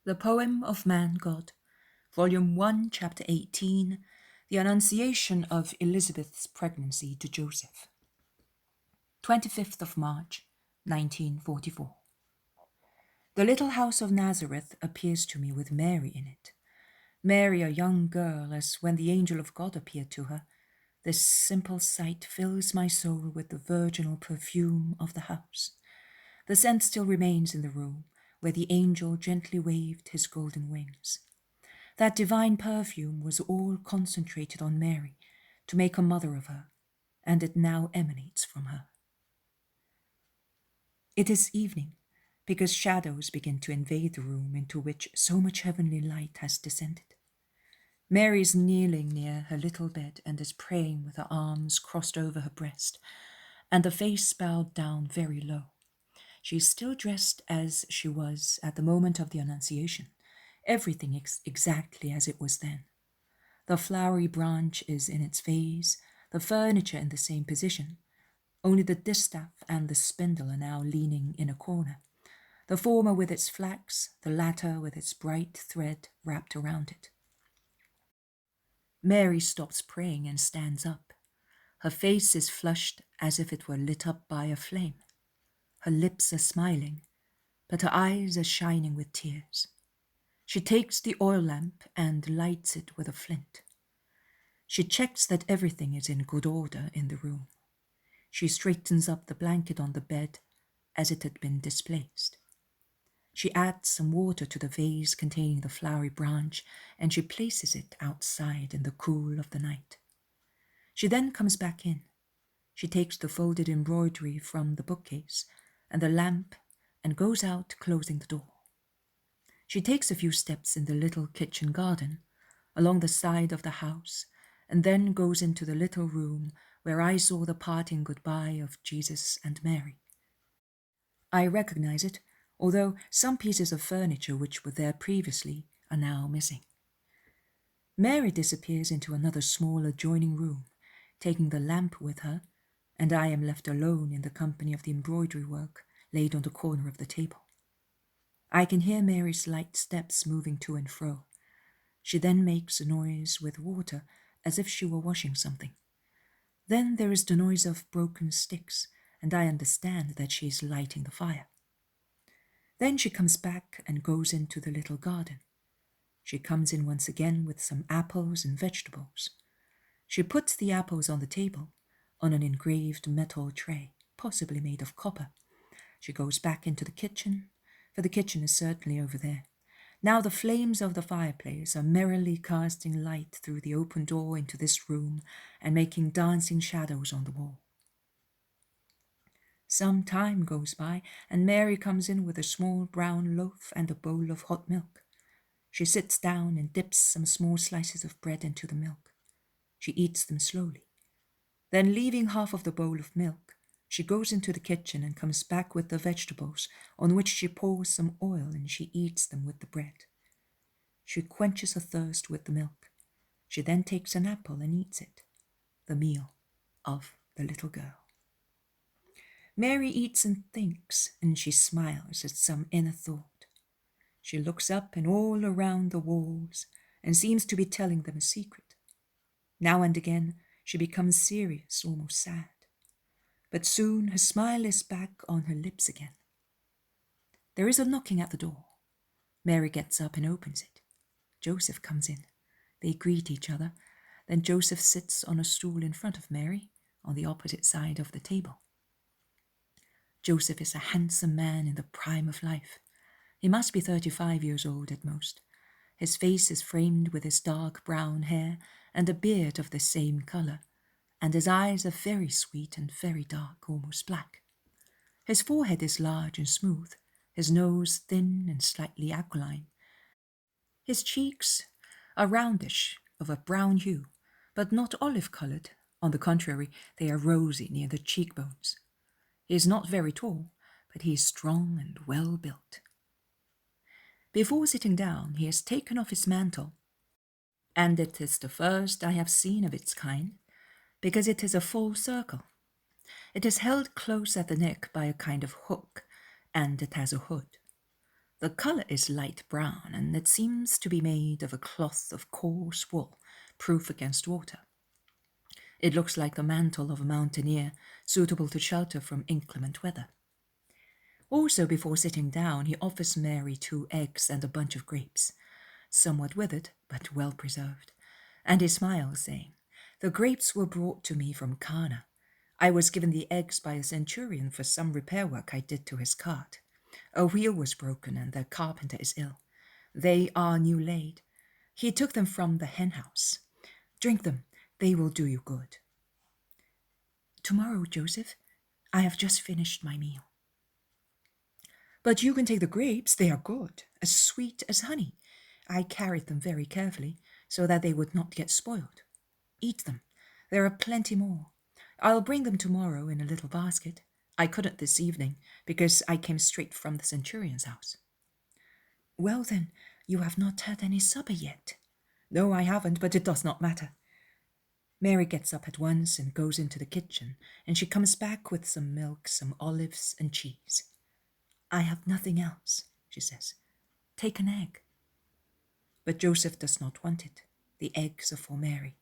The Poem of Man God, Volume 1, Chapter 18, The Annunciation of Elizabeth's Pregnancy to Joseph. 25th of March, 1944. The little house of Nazareth appears to me with Mary in it. Mary, a young girl, as when the angel of God appeared to her. This simple sight fills my soul with the virginal perfume of the house. The scent still remains in the room, where the angel gently waved his golden wings. That divine perfume was all concentrated on Mary to make a mother of her, and it now emanates from her. It is evening, because shadows begin to invade the room into which so much heavenly light has descended. Mary is kneeling near her little bed and is praying with her arms crossed over her breast, and the face bowed down very low. She is still dressed as she was at the moment of the Annunciation, everything exactly as it was then. The flowery branch is in its vase, the furniture in the same position, only the distaff and the spindle are now leaning in a corner, the former with its flax, the latter with its bright thread wrapped around it. Mary stops praying and stands up. Her face is flushed as if it were lit up by a flame. Her lips are smiling, but her eyes are shining with tears. She takes the oil lamp and lights it with a flint. She checks that everything is in good order in the room. She straightens up the blanket on the bed as it had been displaced. She adds some water to the vase containing the flowery branch, and she places it outside in the cool of the night. She then comes back in. She takes the folded embroidery from the bookcase and the lamp and goes out, closing the door. She takes a few steps in the little kitchen garden, along the side of the house, and then goes into the little room where I saw the parting goodbye of Jesus and Mary. I recognize it, although some pieces of furniture which were there previously are now missing. Mary disappears into another small adjoining room, taking the lamp with her, and I am left alone in the company of the embroidery work laid on the corner of the table. I can hear Mary's light steps moving to and fro. She then makes a noise with water as if she were washing something. Then there is the noise of broken sticks, and I understand that she is lighting the fire. Then she comes back and goes into the little garden. She comes in once again with some apples and vegetables. She puts the apples on the table, on an engraved metal tray, possibly made of copper. She goes back into the kitchen, for the kitchen is certainly over there. Now the flames of the fireplace are merrily casting light through the open door into this room and making dancing shadows on the wall. Some time goes by, and Mary comes in with a small brown loaf and a bowl of hot milk. She sits down and dips some small slices of bread into the milk. She eats them slowly. Then, leaving half of the bowl of milk, she goes into the kitchen and comes back with the vegetables, on which she pours some oil, and she eats them with the bread. She quenches her thirst with the milk. She then takes an apple and eats it, the meal of the little girl. Mary eats and thinks, and she smiles at some inner thought. She looks up and all around the walls and seems to be telling them a secret. Now and again she becomes serious, almost sad. But soon her smile is back on her lips again. There is a knocking at the door. Mary gets up and opens it. Joseph comes in. They greet each other. Then Joseph sits on a stool in front of Mary, on the opposite side of the table. Joseph is a handsome man in the prime of life. He must be 35 years old at most. His face is framed with his dark brown hair and a beard of the same colour, and his eyes are very sweet and very dark, almost black. His forehead is large and smooth, his nose thin and slightly aquiline. His cheeks are roundish, of a brown hue, but not olive-coloured. On the contrary, they are rosy near the cheekbones. He is not very tall, but he is strong and well built. Before sitting down, he has taken off his mantle, and it is the first I have seen of its kind, because it is a full circle. It is held close at the neck by a kind of hook, and it has a hood. The colour is light brown, and it seems to be made of a cloth of coarse wool, proof against water. It looks like the mantle of a mountaineer, suitable to shelter from inclement weather. Also, before sitting down, he offers Mary 2 eggs and a bunch of grapes, somewhat withered, but well preserved. And he smiles, saying, "The grapes were brought to me from Cana. I was given the eggs by a centurion for some repair work I did to his cart. A wheel was broken, and the carpenter is ill. They are new laid. He took them from the hen house. Drink them, they will do you good." "Tomorrow, Joseph, I have just finished my meal." "But you can take the grapes, they are good, as sweet as honey. I carried them very carefully, so that they would not get spoiled. Eat them, there are plenty more. I'll bring them tomorrow in a little basket. I couldn't this evening, because I came straight from the centurion's house." "Well then, you have not had any supper yet." "No, I haven't, but it does not matter." Mary gets up at once and goes into the kitchen, and she comes back with some milk, some olives, and cheese. "I have nothing else," she says. "Take an egg." But Joseph does not want it. The eggs are for Mary.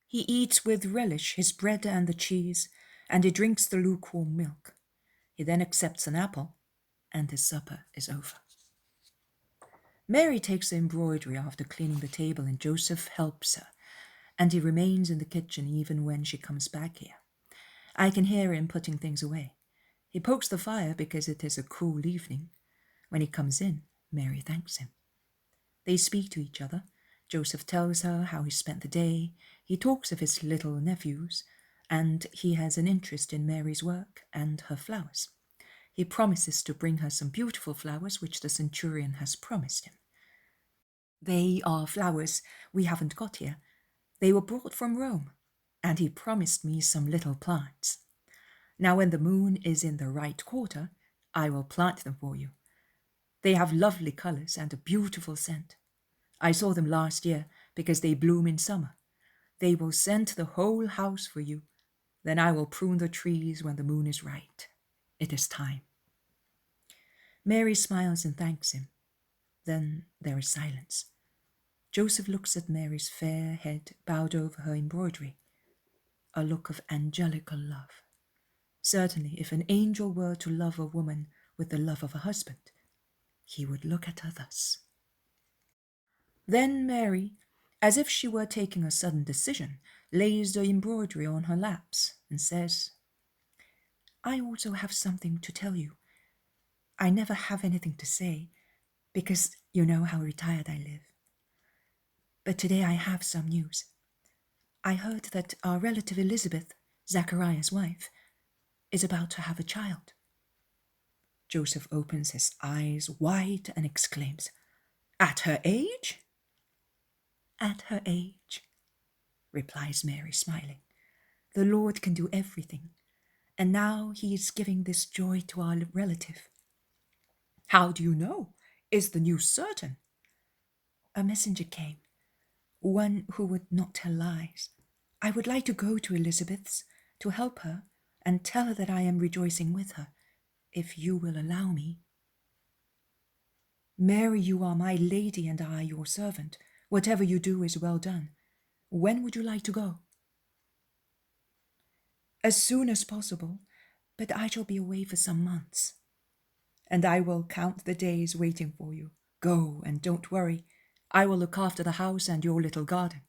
He eats with relish his bread and the cheese, and he drinks the lukewarm milk. He then accepts an apple, and his supper is over. Mary takes the embroidery after cleaning the table, and Joseph helps her, and he remains in the kitchen even when she comes back here. I can hear him putting things away. He pokes the fire because it is a cool evening. When he comes in, Mary thanks him. They speak to each other. Joseph tells her how he spent the day. He talks of his little nephews, and he has an interest in Mary's work and her flowers. He promises to bring her some beautiful flowers which the centurion has promised him. They are flowers we haven't got here. They were brought from Rome, and he promised me some little plants. Now when the moon is in the right quarter, I will plant them for you. They have lovely colours and a beautiful scent. I saw them last year because they bloom in summer. They will scent the whole house for you. Then I will prune the trees when the moon is right. It is time." Mary smiles and thanks him. Then there is silence. Joseph looks at Mary's fair head bowed over her embroidery, a look of angelical love. Certainly, if an angel were to love a woman with the love of a husband, he would look at her thus. Then Mary, as if she were taking a sudden decision, lays the embroidery on her laps and says, "I also have something to tell you. I never have anything to say, because you know how retired I live. But today I have some news. I heard that our relative Elizabeth, Zachariah's wife, is about to have a child." Joseph opens his eyes wide and exclaims, "At her age?" "At her age," replies Mary, smiling. "The Lord can do everything, and now he is giving this joy to our relative." "How do you know? Is the news certain?" "A messenger came, one who would not tell lies. I would like to go to Elizabeth's to help her and tell her that I am rejoicing with her, if you will allow me." "Mary, you are my lady and I your servant. Whatever you do is well done. When would you like to go?" "As soon as possible, but I shall be away for some months." "And I will count the days waiting for you. Go, and don't worry. I will look after the house and your little garden.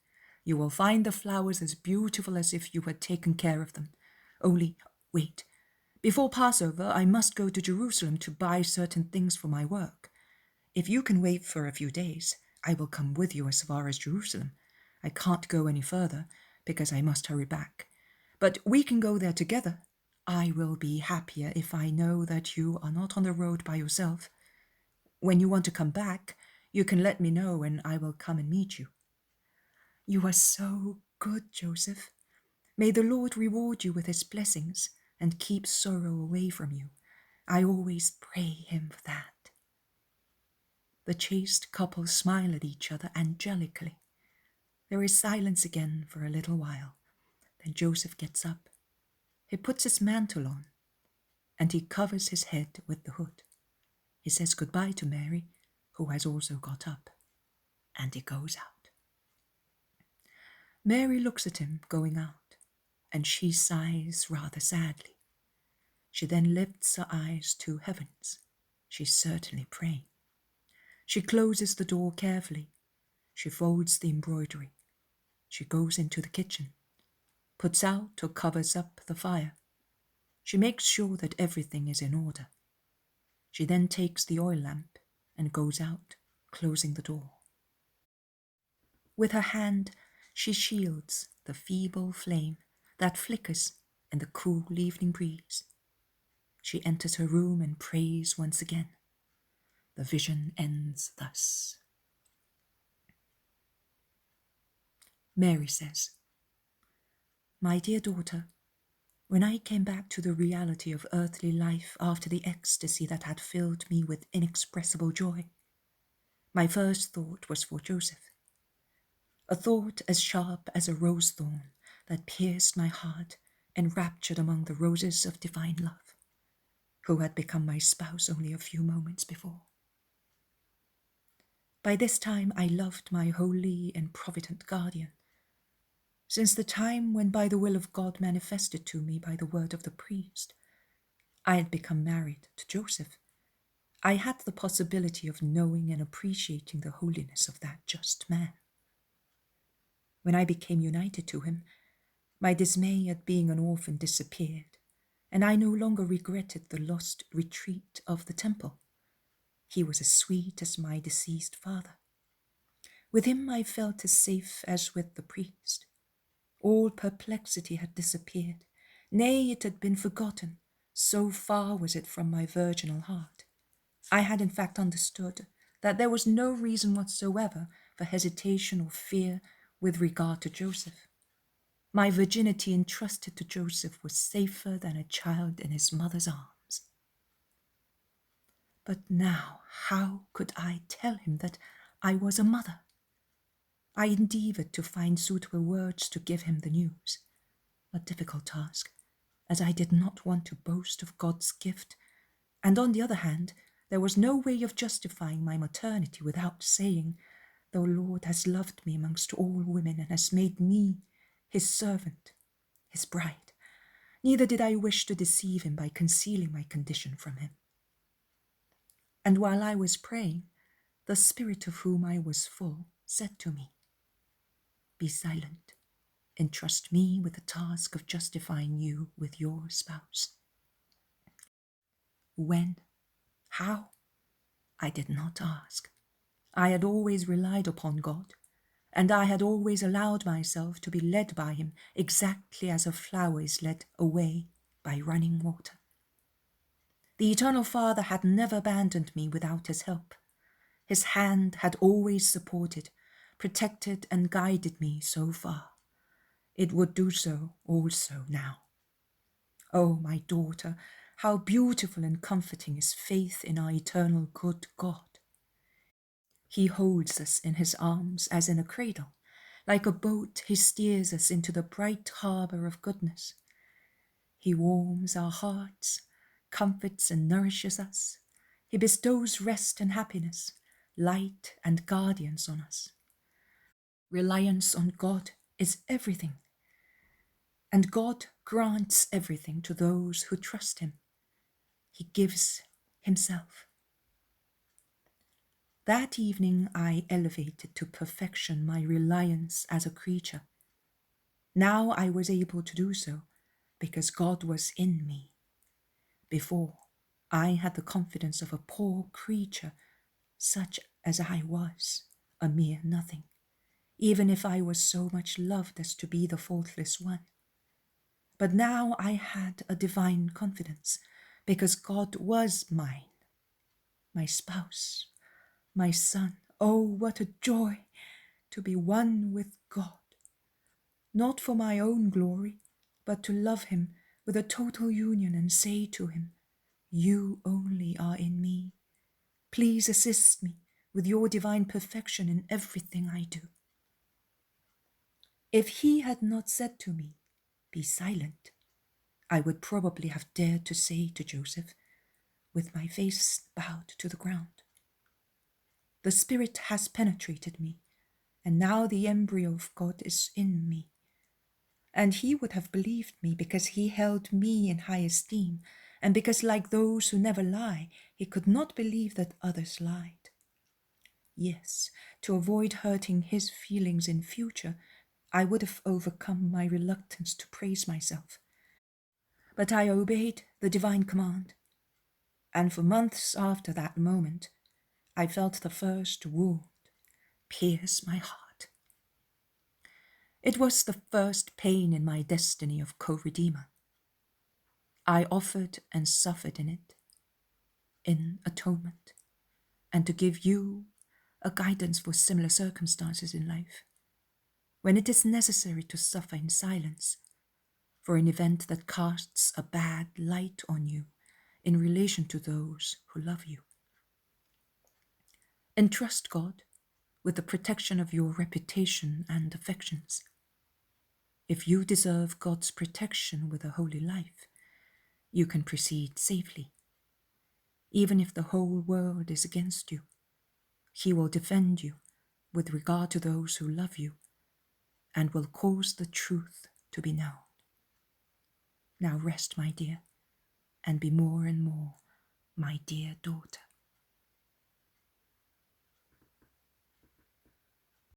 You will find the flowers as beautiful as if you had taken care of them. Only, wait. Before Passover, I must go to Jerusalem to buy certain things for my work. If you can wait for a few days, I will come with you as far as Jerusalem. I can't go any further, because I must hurry back. But we can go there together. I will be happier if I know that you are not on the road by yourself. When you want to come back, you can let me know and I will come and meet you." "You are so good, Joseph. May the Lord reward you with his blessings and keep sorrow away from you. I always pray him for that." The chaste couple smile at each other angelically. There is silence again for a little while. Then Joseph gets up. He puts his mantle on, and he covers his head with the hood. He says goodbye to Mary, who has also got up, and he goes out. Mary looks at him going out, and she sighs rather sadly. She then lifts her eyes to heavens. She's certainly praying. She closes the door carefully. She folds the embroidery. She goes into the kitchen, puts out or covers up the fire. She makes sure that everything is in order. She then takes the oil lamp and goes out, closing the door. With her hand, she shields the feeble flame that flickers in the cool evening breeze. She enters her room and prays once again. The vision ends thus. Mary says, "My dear daughter, when I came back to the reality of earthly life after the ecstasy that had filled me with inexpressible joy, my first thought was for Joseph. A thought as sharp as a rose thorn that pierced my heart, enraptured among the roses of divine love, who had become my spouse only a few moments before. By this time I loved my holy and provident guardian. Since the time when, by the will of God manifested to me by the word of the priest, I had become married to Joseph, I had the possibility of knowing and appreciating the holiness of that just man. When I became united to him, my dismay at being an orphan disappeared, and I no longer regretted the lost retreat of the temple. He was as sweet as my deceased father. With him I felt as safe as with the priest. All perplexity had disappeared. Nay, it had been forgotten. So far was it from my virginal heart. I had in fact understood that there was no reason whatsoever for hesitation or fear with regard to Joseph. My virginity entrusted to Joseph was safer than a child in his mother's arms. But now, how could I tell him that I was a mother? I endeavoured to find suitable words to give him the news, a difficult task, as I did not want to boast of God's gift, and on the other hand, there was no way of justifying my maternity without saying, "The Lord has loved me amongst all women and has made me his servant, his bride." Neither did I wish to deceive him by concealing my condition from him. And while I was praying, the Spirit of whom I was full said to me, "Be silent. Entrust me with the task of justifying you with your spouse." When? How? I did not ask. I had always relied upon God, and I had always allowed myself to be led by him exactly as a flower is led away by running water. The Eternal Father had never abandoned me without his help. His hand had always supported, protected, and guided me so far. It would do so also now. Oh, my daughter, how beautiful and comforting is faith in our eternal good God. He holds us in his arms as in a cradle. Like a boat, he steers us into the bright harbour of goodness. He warms our hearts, comforts and nourishes us. He bestows rest and happiness, light and guardians on us. Reliance on God is everything, and God grants everything to those who trust him. He gives himself. That evening I elevated to perfection my reliance as a creature. Now I was able to do so because God was in me. Before, I had the confidence of a poor creature, such as I was, a mere nothing, even if I was so much loved as to be the faultless one. But now I had a divine confidence, because God was mine, my spouse, my son. Oh, what a joy to be one with God, not for my own glory, but to love him with a total union and say to him, "You only are in me. Please assist me with your divine perfection in everything I do." If he had not said to me, "Be silent," I would probably have dared to say to Joseph, with my face bowed to the ground. The Spirit has penetrated me, and now the embryo of God is in me. And he would have believed me because he held me in high esteem, and because, like those who never lie, he could not believe that others lied. Yes, to avoid hurting his feelings in future, I would have overcome my reluctance to praise myself. But I obeyed the divine command, and for months after that moment, I felt the first wound pierce my heart. It was the first pain in my destiny of co-redeemer. I offered and suffered in it, in atonement, and to give you a guidance for similar circumstances in life, when it is necessary to suffer in silence for an event that casts a bad light on you in relation to those who love you. Entrust God with the protection of your reputation and affections. If you deserve God's protection with a holy life, you can proceed safely. Even if the whole world is against you, he will defend you with regard to those who love you and will cause the truth to be known. Now rest, my dear, and be more and more my dear daughter.